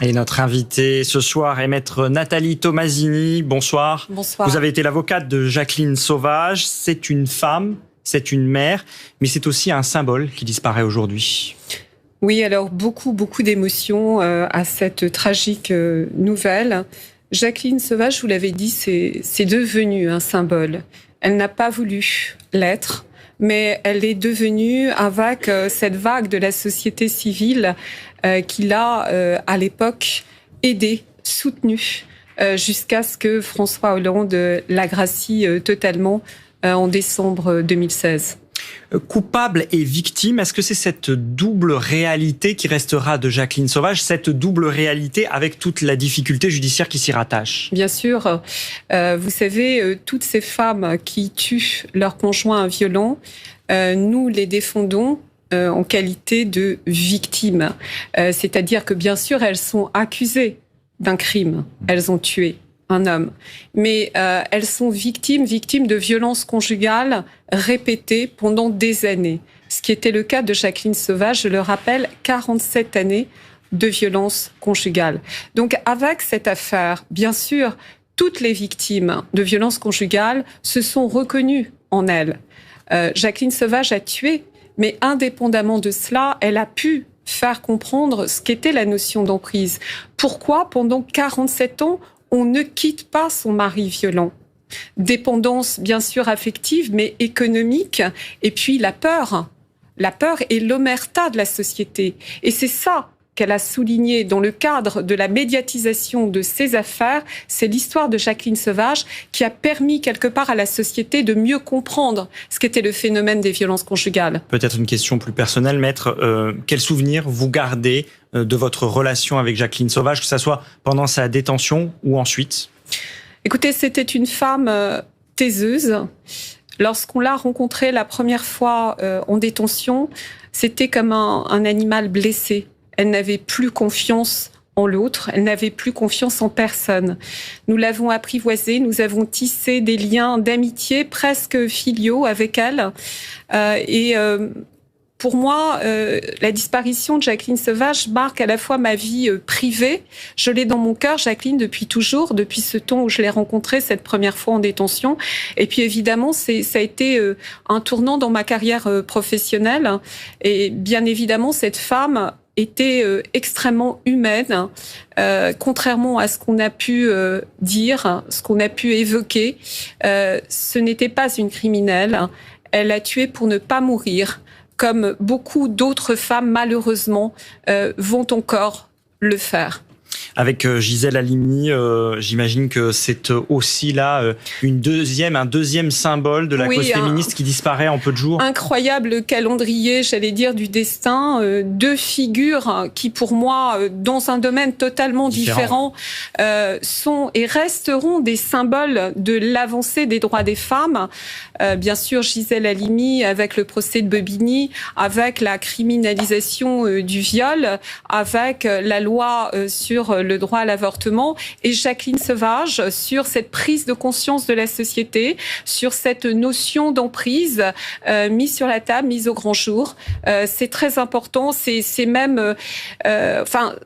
Et notre invitée ce soir est maître Nathalie Tomasini. Bonsoir. Bonsoir. Vous avez été l'avocate de Jacqueline Sauvage. C'est une femme, c'est une mère, mais c'est aussi un symbole qui disparaît aujourd'hui. Oui, alors beaucoup d'émotions à cette tragique nouvelle. Jacqueline Sauvage, je vous l'avais dit, c'est devenu un symbole. Elle n'a pas voulu l'être, mais elle est devenue, avec cette vague de la société civile qui l'a, à l'époque, aidée, soutenue, jusqu'à ce que François Hollande la gracie totalement en décembre 2016. Coupable et victime, est-ce que c'est cette double réalité qui restera de Jacqueline Sauvage, cette double réalité avec toute la difficulté judiciaire qui s'y rattache? Bien sûr. Vous savez, toutes ces femmes qui tuent leur conjoint violent, nous les défendons en qualité de victimes. C'est-à-dire que bien sûr, elles sont accusées d'un crime. Elles ont tué un homme. Mais elles sont victimes de violences conjugales répétées pendant des années. Ce qui était le cas de Jacqueline Sauvage, je le rappelle, 47 années de violences conjugales. Donc avec cette affaire, bien sûr, toutes les victimes de violences conjugales se sont reconnues en elle. Jacqueline Sauvage a tué, mais indépendamment de cela, elle a pu faire comprendre ce qu'était la notion d'emprise. Pourquoi, pendant 47 ans, on ne quitte pas son mari violent? Dépendance, bien sûr, affective, mais économique. Et puis la peur et l'omerta de la société. Et c'est ça qu'elle a souligné dans le cadre de la médiatisation de ces affaires. C'est l'histoire de Jacqueline Sauvage qui a permis quelque part à la société de mieux comprendre ce qu'était le phénomène des violences conjugales. Peut-être une question plus personnelle, maître. Quel souvenir vous gardez de votre relation avec Jacqueline Sauvage, que ce soit pendant sa détention ou ensuite? Écoutez, c'était une femme taiseuse. Lorsqu'on l'a rencontrée la première fois en détention, c'était comme un animal blessé. Elle n'avait plus confiance en l'autre, elle n'avait plus confiance en personne. Nous l'avons apprivoisée, nous avons tissé des liens d'amitié presque filiaux avec elle. Pour moi, la disparition de Jacqueline Sauvage marque à la fois ma vie privée. Je l'ai dans mon cœur, Jacqueline, depuis toujours, depuis ce temps où je l'ai rencontrée cette première fois en détention. Et puis évidemment, ça a été un tournant dans ma carrière professionnelle. Et bien évidemment, cette femme était extrêmement humaine, contrairement à ce qu'on a pu dire, ce qu'on a pu évoquer. Ce n'était pas une criminelle. Elle a tué pour ne pas mourir, comme beaucoup d'autres femmes, malheureusement, vont encore le faire. Avec Gisèle Halimi, j'imagine que c'est aussi là un deuxième symbole de la cause féministe qui disparaît en peu de jours. Incroyable calendrier, j'allais dire, du destin. Deux figures qui, pour moi, dans un domaine totalement différent, sont et resteront des symboles de l'avancée des droits des femmes. Bien sûr, Gisèle Halimi, avec le procès de Bobigny, avec la criminalisation du viol, avec la loi sur le droit à l'avortement, et Jacqueline Sauvage sur cette prise de conscience de la société, sur cette notion d'emprise mise sur la table, mise au grand jour. C'est très important, c'est même...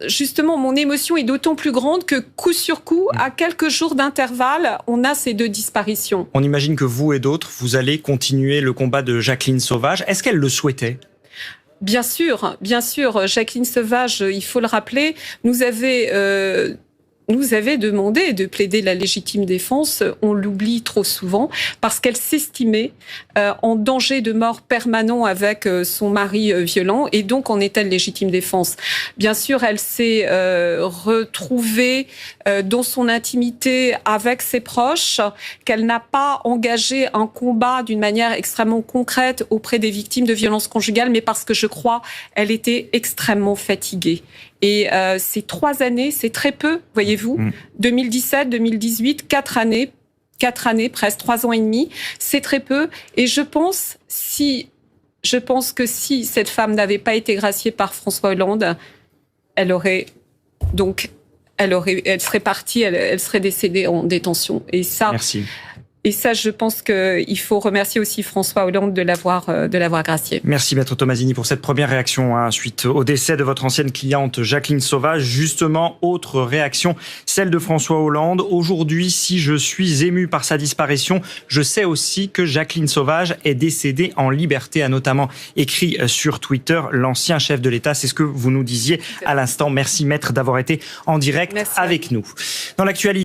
justement, mon émotion est d'autant plus grande que coup sur coup, à quelques jours d'intervalle, on a ces deux disparitions. On imagine que vous et d'autres, vous allez continuer le combat de Jacqueline Sauvage. Est-ce qu'elle le souhaitait ? Bien sûr. Jacqueline Sauvage, il faut le rappeler, nous avait demandé de plaider la légitime défense. On l'oublie trop souvent parce qu'elle s'estimait en danger de mort permanent avec son mari violent et donc en état de légitime défense. Bien sûr, elle s'est retrouvée dans son intimité avec ses proches, qu'elle n'a pas engagé un combat d'une manière extrêmement concrète auprès des victimes de violences conjugales, mais parce que je crois elle était extrêmement fatiguée. Et ces 3 années, c'est très peu, voyez-vous. 2017, 2018, 4 années, presque 3 ans et demi, c'est très peu. Et je pense que si cette femme n'avait pas été graciée par François Hollande, elle serait partie, elle serait décédée en détention. Et ça, merci. Et ça, je pense qu'il faut remercier aussi François Hollande de l'avoir gracié. Merci Maître Tomasini pour cette première réaction suite au décès de votre ancienne cliente Jacqueline Sauvage. Justement, autre réaction, celle de François Hollande. Aujourd'hui, si je suis ému par sa disparition, je sais aussi que Jacqueline Sauvage est décédée en liberté, a notamment écrit sur Twitter l'ancien chef de l'État. C'est ce que vous nous disiez à l'instant. Merci Maître d'avoir été en direct avec nous. Dans l'actualité,